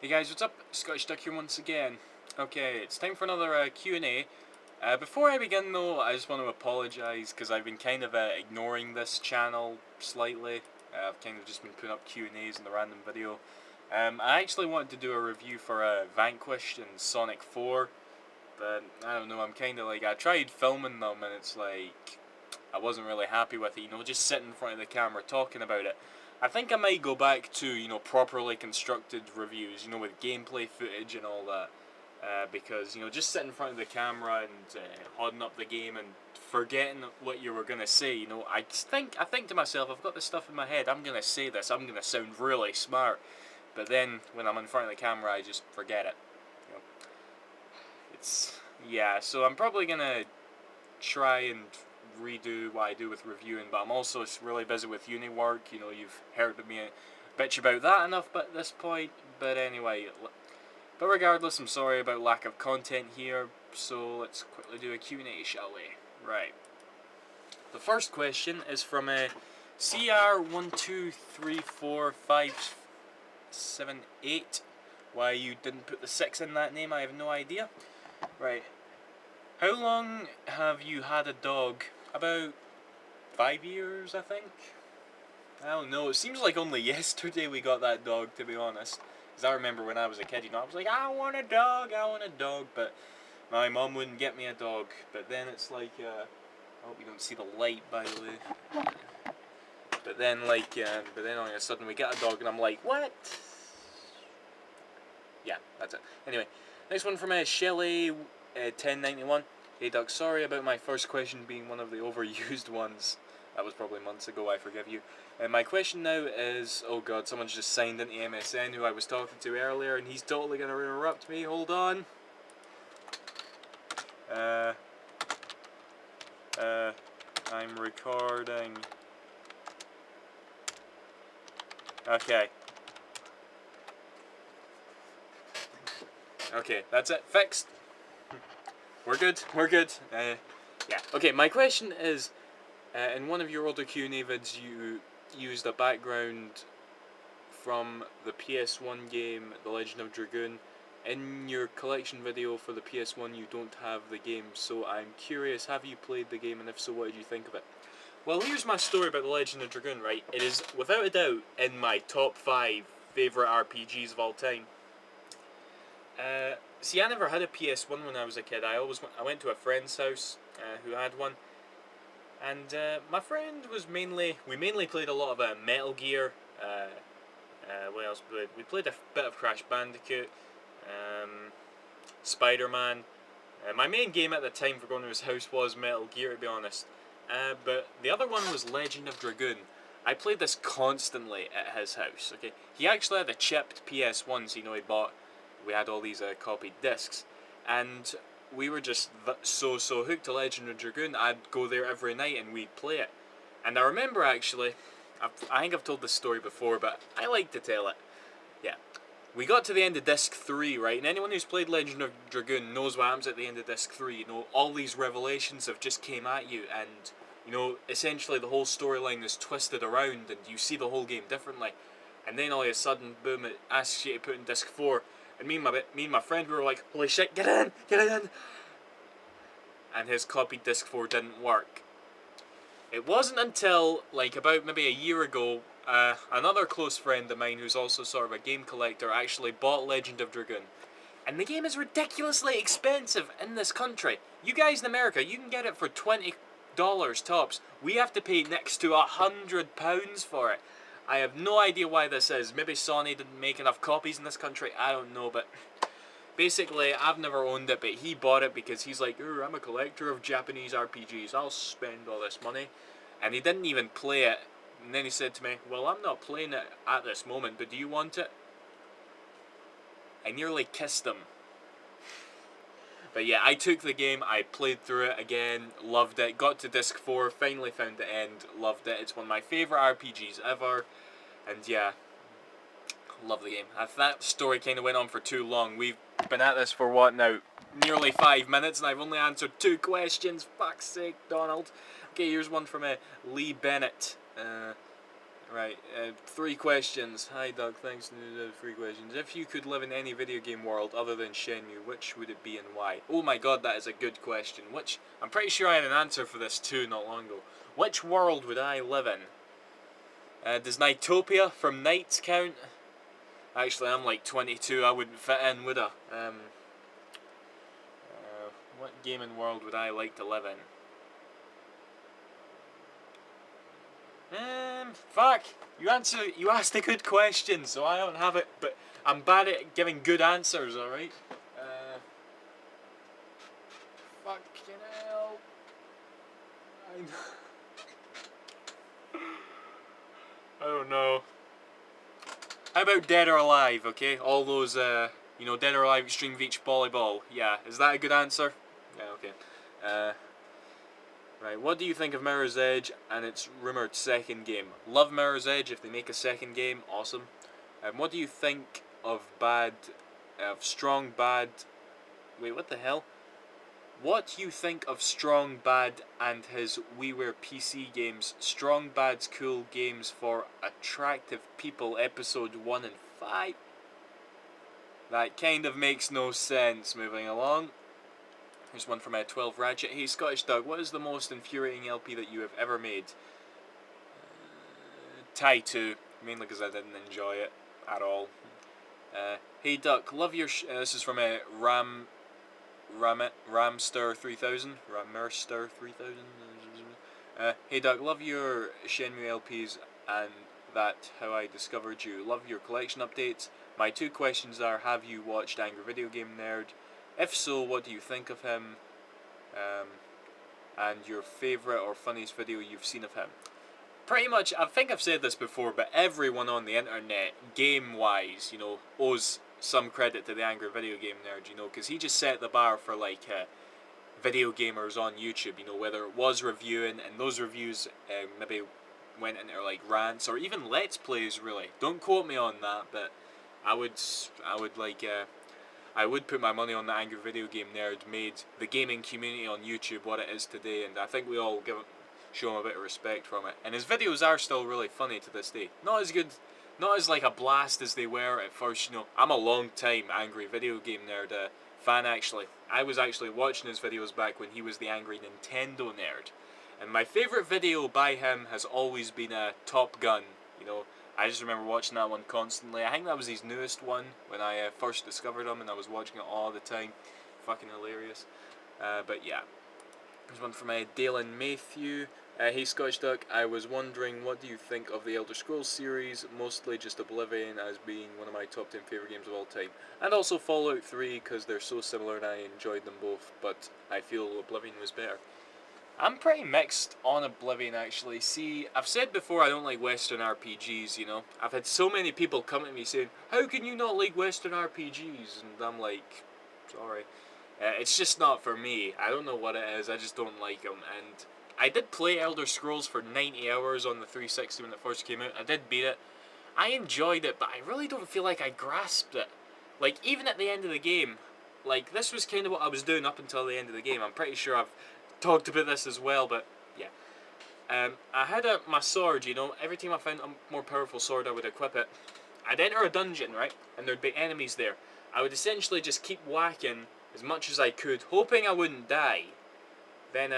Hey guys, what's up? Scottish Duck here once again. Okay, it's time for another Q&A. Before I begin though, I just want to apologise because I've been kind of ignoring this channel slightly. I've kind of just been putting up Q&As in the random video. I actually wanted to do a review for Vanquish and Sonic 4, but I don't know, I'm kind of like, I tried filming them and it's like, I wasn't really happy with it, just sitting in front of the camera talking about it. I think I might go back to, properly constructed reviews, with gameplay footage and all that. Because, just sitting in front of the camera and holding up the game and forgetting what you were going to say, I think to myself, I've got this stuff in my head, I'm going to say this, I'm going to sound really smart. But then, when I'm in front of the camera, I just forget it. Yeah, so I'm probably going to try and redo what I do with reviewing, but I'm also really busy with uni work. You've heard of me bitch about that enough at this point, but anyway, but regardless, I'm sorry about lack of content here, so let's quickly do a Q&A, shall we? Right. The first question is from a CR1234578. Why you didn't put the 6 in that name, I have no idea. Right. How long have you had a dog? About 5 years, I think? I don't know, it seems like only yesterday we got that dog, to be honest. Because I remember when I was a kid, I was like, I want a dog, but my mum wouldn't get me a dog. But then it's like, I hope you don't see the light, by the way. But then, all of a sudden we get a dog, and I'm like, what? Yeah, that's it. Anyway, next one from Shelly 1091. Hey Doug, sorry about my first question being one of the overused ones. That was probably months ago, I forgive you. My question now is, oh god, someone's just signed into MSN who I was talking to earlier, and he's totally going to interrupt me. Hold on. I'm recording. Okay. Okay, that's it. Fixed. We're good. Yeah. Okay, my question is, in one of your older Q&A vids, you used a background from the PS1 game, The Legend of Dragoon. In your collection video for the PS1, you don't have the game, so I'm curious, have you played the game, and if so, what did you think of it? Well, here's my story about The Legend of Dragoon, right? It is, without a doubt, in my top 5 favourite RPGs of all time. See, I never had a PS1 when I was a kid. I went to a friend's house who had one. And my friend we mainly played a lot of Metal Gear. What else we played? We played a bit of Crash Bandicoot, Spider-Man. My main game at the time for going to his house was Metal Gear, to be honest. But the other one was Legend of Dragoon. I played this constantly at his house. Okay, he actually had a chipped PS1, so he bought. We had all these copied discs, and we were just so hooked to Legend of Dragoon. I'd go there every night and we'd play it. And I remember actually, I think I've told this story before, but I like to tell it. Yeah. We got to the end of Disc 3, right? And anyone who's played Legend of Dragoon knows what happens at the end of Disc 3. All these revelations have just came at you, and, essentially the whole storyline is twisted around, and you see the whole game differently. And then all of a sudden, boom, it asks you to put in Disc 4. And me and my friend, we were like, holy shit, get in! And his copied Disc 4 didn't work. It wasn't until, about maybe a year ago, another close friend of mine who's also sort of a game collector actually bought Legend of Dragoon. And the game is ridiculously expensive in this country. You guys in America, you can get it for $20 tops. We have to pay next to £100 for it. I have no idea why this is. Maybe Sony didn't make enough copies in this country, I don't know, but basically, I've never owned it, but he bought it because he's like, I'm a collector of Japanese RPGs, I'll spend all this money. And he didn't even play it. And then he said to me, well, I'm not playing it at this moment, but do you want it? I nearly kissed him. But yeah, I took the game, I played through it again, loved it, got to Disc 4, finally found the end, loved it. It's one of my favourite RPGs ever. And yeah, love the game. That story kind of went on for too long. We've been at this for what now? Nearly 5 minutes, and I've only answered 2 questions. Fuck's sake, Donald. Okay, here's one from Lee Bennett. Right, 3 questions. Hi Doug, thanks for the 3 questions. If you could live in any video game world other than Shenmue, which would it be and why? Oh my god, that is a good question. I'm pretty sure I had an answer for this too not long ago. Which world would I live in? Does Nightopia from Nights count? Actually, I'm like 22, I wouldn't fit in, would I? What gaming world would I like to live in? Fuck! You asked a good question, so I don't have it, but I'm bad at giving good answers, alright? Fucking hell. I don't know. How about Dead or Alive, okay? All those, Dead or Alive Extreme Beach Volleyball. Yeah, is that a good answer? Yeah, okay. Right, what do you think of Mirror's Edge and its rumoured second game? Love Mirror's Edge. If they make a second game, awesome. What do you think of Strong Bad... Wait, what the hell? What do you think of Strong Bad and his WiiWare PC games? Strong Bad's Cool Games for Attractive People, Episode 1 and 5? That kind of makes no sense. Moving along. Here's one from 12 Ratchet. Hey Scottish Doug, what is the most infuriating LP that you have ever made? Tie 2, mainly because I didn't enjoy it at all. Hey Duck, love your... this is from Ramster 3000. Ramster 3000. Hey Doug, love your Shenmue LPs and that how I discovered you. Love your collection updates. My 2 questions are: have you watched Angry Video Game Nerd? If so, what do you think of him? And your favourite or funniest video you've seen of him? Pretty much, I think I've said this before, but everyone on the internet, game-wise, owes some credit to the Angry Video Game Nerd, because he just set the bar for, video gamers on YouTube, whether it was reviewing, and those reviews maybe went into, rants, or even Let's Plays, really. Don't quote me on that, but I would put my money on the Angry Video Game Nerd made the gaming community on YouTube what it is today, and I think we all show him a bit of respect from it. And his videos are still really funny to this day. Not as good, not as a blast as they were at first, I'm a long time Angry Video Game Nerd fan actually. I was actually watching his videos back when he was the Angry Nintendo Nerd. And my favourite video by him has always been Top Gun, I just remember watching that one constantly. I think that was his newest one when I first discovered him, and I was watching it all the time. Fucking hilarious. But yeah. There's one from Dalen Maythew. Hey Scotch Duck, I was wondering, what do you think of the Elder Scrolls series? Mostly just Oblivion as being one of my top 10 favourite games of all time. And also Fallout 3, because they're so similar and I enjoyed them both, but I feel Oblivion was better. I'm pretty mixed on Oblivion actually. See, I've said before I don't like Western RPGs, I've had so many people come at me saying, how can you not like Western RPGs? And I'm like, sorry. It's just not for me. I don't know what it is, I just don't like them. And I did play Elder Scrolls for 90 hours on the 360 when it first came out. I did beat it. I enjoyed it, but I really don't feel like I grasped it. Even at the end of the game, this was kind of what I was doing up until the end of the game. I'm pretty sure I've talked about this as well, but yeah. I had my sword, every time I found a more powerful sword I would equip it. I'd enter a dungeon, right, and there'd be enemies there. I would essentially just keep whacking as much as I could, hoping I wouldn't die. Then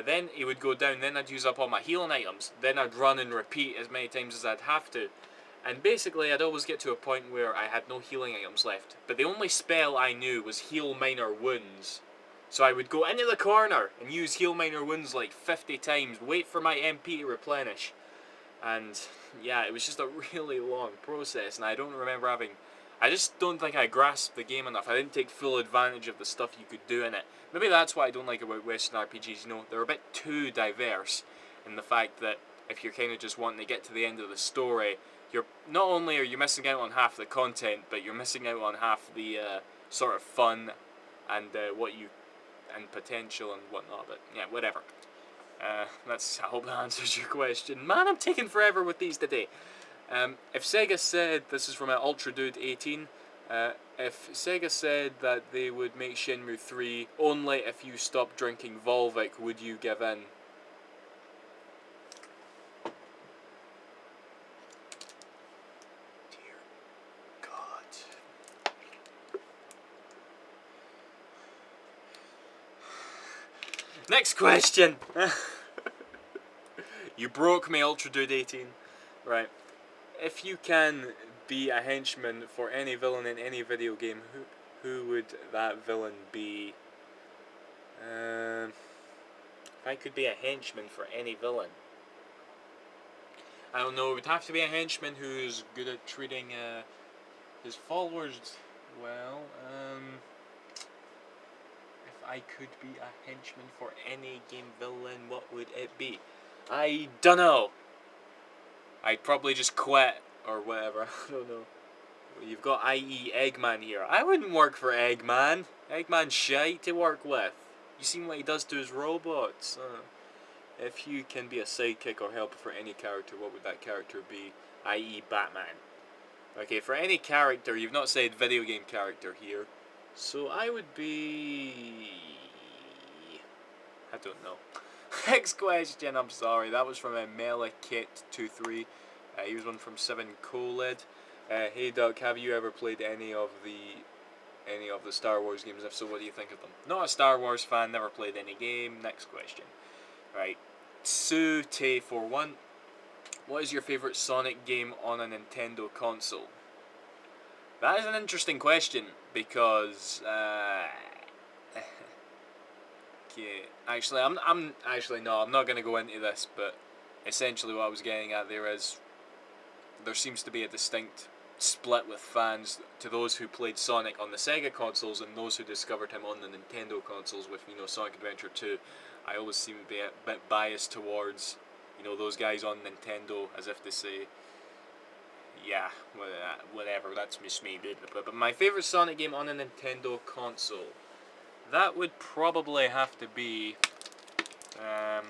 then he would go down, then I'd use up all my healing items, then I'd run and repeat as many times as I'd have to. And basically I'd always get to a point where I had no healing items left. But the only spell I knew was Heal Minor Wounds. So I would go into the corner and use Heal Minor Wounds 50 times, wait for my MP to replenish. And yeah, it was just a really long process, and I just don't think I grasped the game enough. I didn't take full advantage of the stuff you could do in it. Maybe that's what I don't like about Western RPGs, they're a bit too diverse in the fact that if you're kind of just wanting to get to the end of the story, not only are you missing out on half the content, but you're missing out on half the sort of fun and and potential and whatnot, but yeah, whatever. I hope that answers your question. Man, I'm taking forever with these today. If Sega said, this is from Ultra Dude 18, if Sega said that they would make Shenmue 3 only if you stopped drinking Volvic, would you give in? Next question. You broke me, Ultra Dude 18. Right. If you can be a henchman for any villain in any video game, who would that villain be? If I could be a henchman for any villain, I don't know. It would have to be a henchman who's good at treating his followers well. If I could be a henchman for any game villain, what would it be? I don't know. I'd probably just quit or whatever. I don't know. You've got i.e. Eggman here. I wouldn't work for Eggman. Eggman's shite to work with. You seen what he does to his robots. If you can be a sidekick or helper for any character, what would that character be? I.e. Batman. Okay, for any character, you've not said video game character here. So I would be... I don't know. Next question, I'm sorry. That was from Melakit23. He was one from 7 Coled. Hey Duck, have you ever played any of the Star Wars games? If so, what do you think of them? Not a Star Wars fan, never played any game. Next question. Right. Sute41. What is your favourite Sonic game on a Nintendo console? That is an interesting question because okay, actually I'm not going to go into this, but essentially what I was getting at there is there seems to be a distinct split with fans to those who played Sonic on the Sega consoles and those who discovered him on the Nintendo consoles with, Sonic Adventure 2. I always seem to be a bit biased towards, those guys on Nintendo, as if to say, yeah, whatever, that's just me. But my favourite Sonic game on a Nintendo console, that would probably have to be, I'm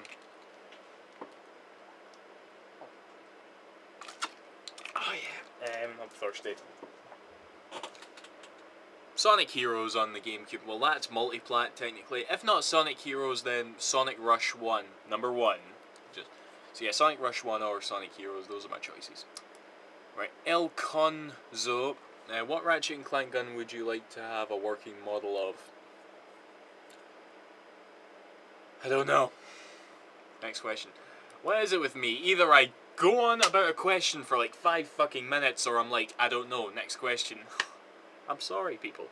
thirsty. Sonic Heroes on the GameCube. Well, that's multiplat technically. If not Sonic Heroes, then Sonic Rush 1, number 1. So yeah, Sonic Rush 1 or Sonic Heroes, those are my choices. Right, El Conzo. What Ratchet and Clank gun would you like to have a working model of? I don't know. Next question. What is it with me? Either I go on about a question for like 5 fucking minutes, or I'm like, I don't know, next question. I'm sorry, people.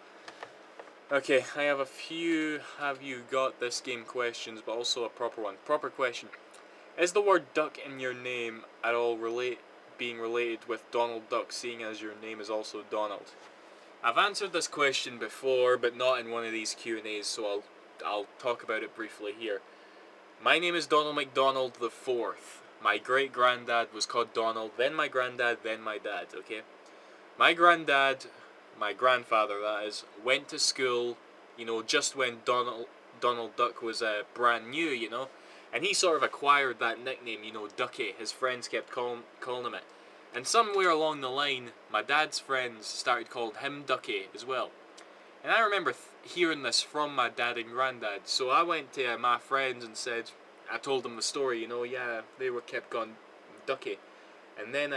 Okay, I have a few have you got this game questions, but also a proper one. Proper question. Is the word duck in your name at all being related with Donald Duck, seeing as your name is also Donald? I've answered this question before, but not in one of these Q&As, so I'll talk about it briefly here. My name is Donald McDonald the Fourth. My great-granddad was called Donald, then my granddad, then my dad, okay? My granddad, my grandfather that is, went to school, just when Donald Duck was brand new, and he sort of acquired that nickname, Ducky. His friends kept calling him it. And somewhere along the line, my dad's friends started calling him Ducky as well. And I remember hearing this from my dad and granddad, so I went to my friends and I told them the story, yeah, they were kept calling Ducky. And then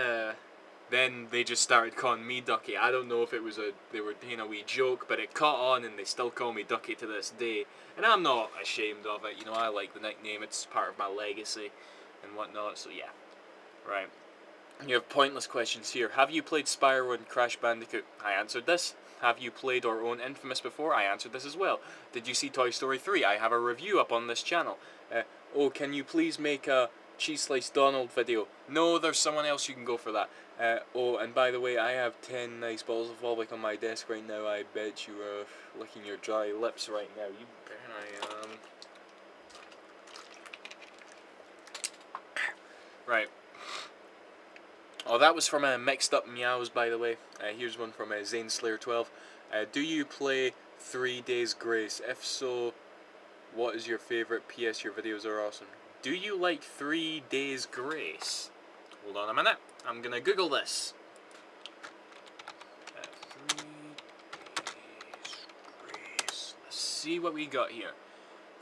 they just started calling me Ducky. I don't know if they were doing a wee joke, but it caught on and they still call me Ducky to this day. And I'm not ashamed of it, I like the nickname, it's part of my legacy and whatnot, so yeah. Right. You have pointless questions here. Have you played Spyro and Crash Bandicoot? I answered this. Have you played or owned Infamous before? I answered this as well. Did you see Toy Story 3? I have a review up on this channel. Can you please make a Cheese Slice Donald video? No, there's someone else you can go for that. And by the way, I have 10 nice bottles of Volvic on my desk right now. I bet you are licking your dry lips right now. You bet I am. Right. Oh, that was from Mixed Up Meows, by the way. Here's one from Zane Slayer 12. Do you play 3 Days Grace? If so, what is your favorite? PS, your videos are awesome. Do you like 3 Days Grace? Hold on a minute. I'm gonna Google this. 3 Days Grace. Let's see what we got here.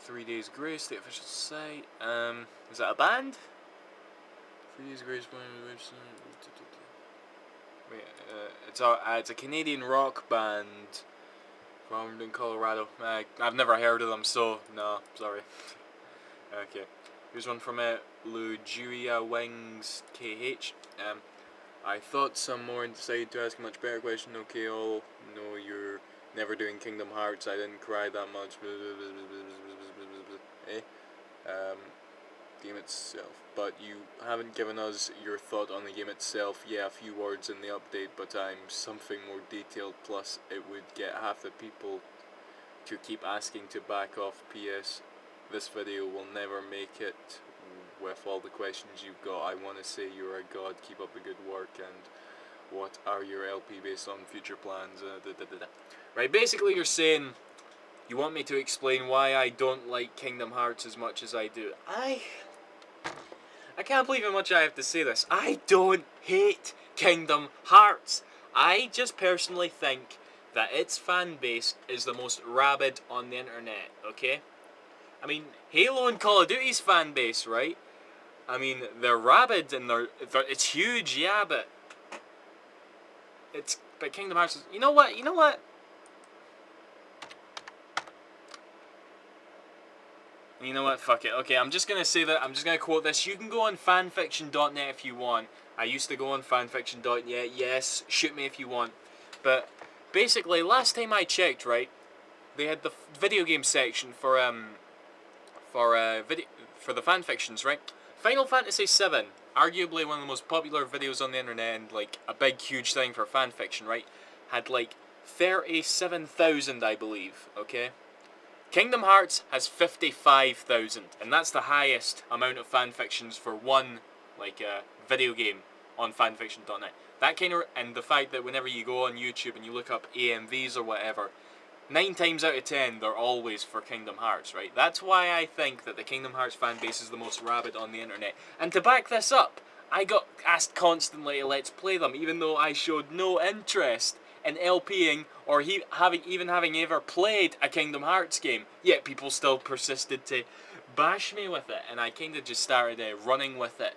3 Days Grace, the official site. Is that a band? 3 Days Grace website. Wait, it's a Canadian rock band from Colorado. I've never heard of them, so no, sorry. Okay. Here's one from Lujuria Wings KH. I thought some more and decided to ask a much better question. Okay, all know you're never doing Kingdom Hearts. I didn't cry that much. Eh? Game itself. But you haven't given us your thought on the game itself. Yeah, a few words in the update, but I'm something more detailed. Plus, it would get half the people to keep asking to back off. PS, this video will never make it with all the questions you've got. I want to say you're a god, keep up the good work, and what are your LP based on future plans? Right, basically you're saying you want me to explain why I don't like Kingdom Hearts as much as I do. I can't believe how much I have to say this. I don't hate Kingdom Hearts. I just personally think that its fan base is the most rabid on the internet, okay? I mean, Halo and Call of Duty's fan base, right? I mean, they're rabid and it's huge, yeah, but Kingdom Hearts is, you know what? You know what? Fuck it. Okay, I'm just gonna say that. I'm just gonna quote this. You can go on fanfiction.net if you want. I used to go on fanfiction.net. Yes, shoot me if you want. But basically, last time I checked, right, they had the video game section for the fanfictions, right? Final Fantasy VII, arguably one of the most popular videos on the internet and like a big huge thing for fanfiction, right? Had like 37,000, I believe. Okay. Kingdom Hearts has 55,000, and that's the highest amount of fanfictions for one video game on fanfiction.net. That kind of, and the fact that whenever you go on YouTube and you look up AMVs or whatever, 9 times out of 10 they're always for Kingdom Hearts, right? That's why I think that the Kingdom Hearts fan base is the most rabid on the internet. And to back this up, I got asked constantly to let's play them, even though I showed no interest in LPing or having ever played a Kingdom Hearts game. Yet people still persisted to bash me with it, and I kind of just started running with it,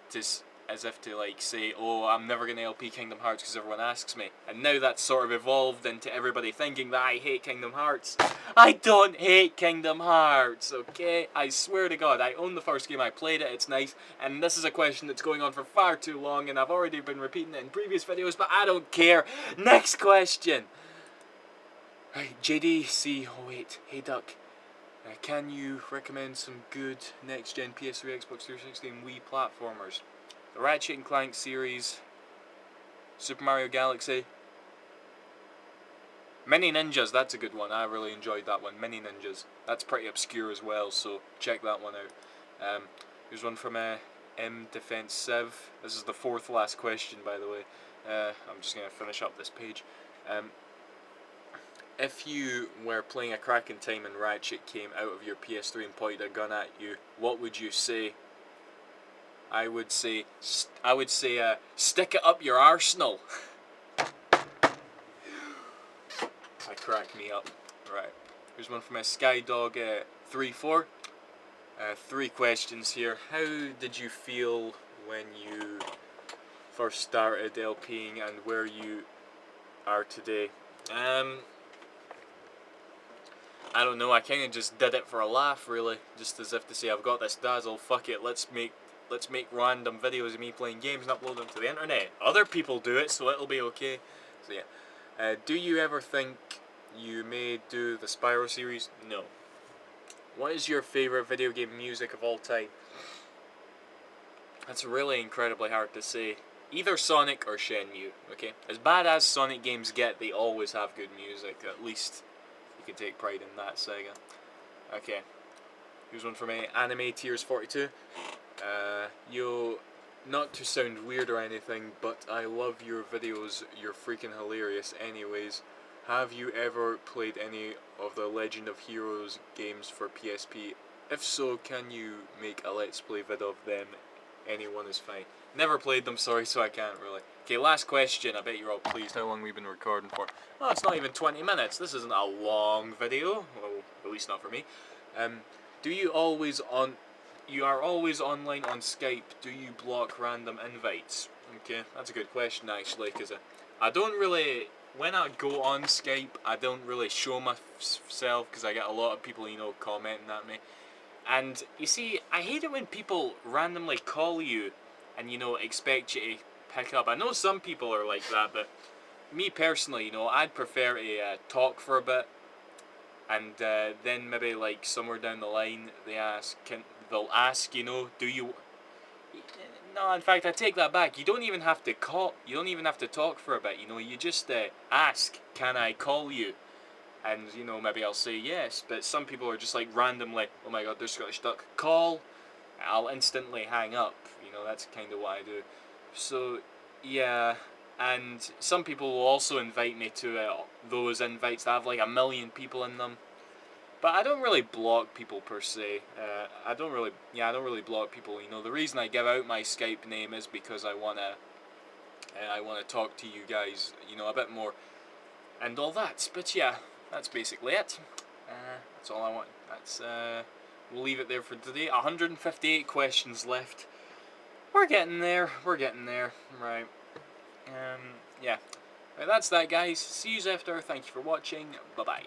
just as if to like say, oh, I'm never going to LP Kingdom Hearts because everyone asks me. And now that's sort of evolved into everybody thinking that I hate Kingdom Hearts. I don't hate Kingdom Hearts, okay? I swear to God, I own the first game, I played it, it's nice, and this is a question that's going on for far too long, and I've already been repeating it in previous videos, but I don't care. Next question! Right, JDC08, hey Duck. Can you recommend some good next-gen PS3, Xbox 360, and Wii platformers? The Ratchet and Clank series, Super Mario Galaxy, Mini Ninjas, that's a good one. I really enjoyed that one. Mini Ninjas. That's pretty obscure as well, so check that one out. Here's one from M Defense Civ. This is the fourth last question, by the way. I'm just going to finish up this page. If you were playing a crack in time and Ratchet came out of your PS3 and pointed a gun at you, what would you say? I would say, stick it up your arsenal. That cracked me up. Right. Here's one from Skydog34. 3 questions here. How did you feel when you first started LPing and where you are today? I don't know, I kind of just did it for a laugh, really. Just as if to say, I've got this dazzle, fuck it, let's make random videos of me playing games and upload them to the internet. Other people do it, so it'll be okay. So yeah. Do you ever think you may do the Spyro series? No. What is your favourite video game music of all time? That's really incredibly hard to say. Either Sonic or Shenmue, okay? As bad as Sonic games get, they always have good music. At least you can take pride in that, Sega. Okay. Here's one from Anime Tears 42. Yo, not to sound weird or anything, but I love your videos. You're freaking hilarious. Anyways, have you ever played any of the Legend of Heroes games for PSP? If so, can you make a Let's Play vid of them? Anyone is fine. Never played them, sorry, so I can't really. Okay, last question. I bet you're all pleased how long we've been recording for. Oh, it's not even 20 minutes. This isn't a long video. Well, at least not for me. You are always online on Skype. Do you block random invites? Okay, that's a good question actually, because I don't really, when I go on Skype, I don't really show myself because I get a lot of people, commenting at me. And you see, I hate it when people randomly call you and, expect you to pick up. I know some people are like that, but me personally, I'd prefer to talk for a bit, and then maybe like somewhere down the line they'll ask, do you. No, in fact, I take that back. You don't even have to call. You don't even have to talk for a bit. You just ask, "Can I call you?" And maybe I'll say yes. But some people are just like randomly, "Oh my God, there's Scottish Duck. Call." I'll instantly hang up. That's kind of what I do. So, yeah. And some people will also invite me to those invites that have like a million people in them. But I don't really block people per se. I don't really block people. The reason I give out my Skype name is because I wanna talk to you guys, a bit more and all that. But yeah, that's basically it. That's all I want. We'll leave it there for today. 158 questions left. We're getting there. We're getting there. Right. Yeah. Right, that's that, guys. See you after. Thank you for watching. Bye bye.